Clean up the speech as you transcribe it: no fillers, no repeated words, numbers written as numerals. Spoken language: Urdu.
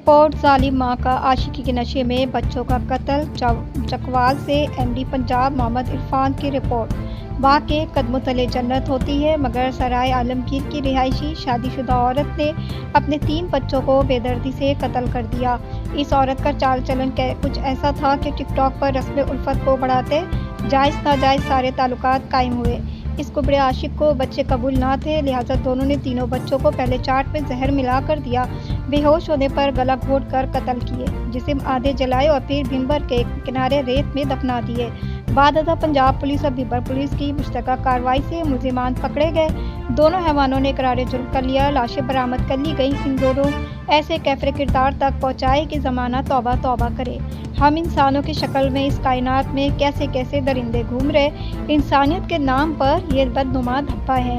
رپورٹ ظالم ماں کا عاشقی کے نشے میں بچوں کا قتل، چکوال سے ایم ڈی پنجاب محمد عرفان کی رپورٹ۔ ماں کے قدموں تلے جنت ہوتی ہے، مگر سرائے عالمگیر کی رہائشی شادی شدہ عورت نے اپنے 3 بچوں کو بے دردی سے قتل کر دیا۔ اس عورت کا چال چلن کچھ ایسا تھا کہ ٹک ٹاک پر رسم الفت کو بڑھاتے جائز ناجائز سارے تعلقات قائم ہوئے۔ اس کبڑے عاشق کو بچے قبول نہ تھے، لہٰذا دونوں نے تینوں بچوں کو پہلے چاٹ میں زہر ملا کر دیا، بے ہوش ہونے پر گلا گھونٹ کر قتل کیے، جسم آدھے جلائے اور پھر بھمبر کے کنارے ریت میں دفنا دیے۔ بعد ازاں پنجاب پولیس اور بھمبر پولیس کی مشترکہ کارروائی سے ملزمان پکڑے گئے۔ دونوں حیوانوں نے اقرار جرم کر لیا۔ لاشیں برآمد کر لی گئیں۔ ان دونوں ایسے کیفر کردار تک پہنچائے کہ زمانہ توبہ توبہ کرے۔ ہم انسانوں کی شکل میں اس کائنات میں کیسے کیسے درندے گھوم رہے، انسانیت کے نام پر یہ بدنما دھبہ ہے۔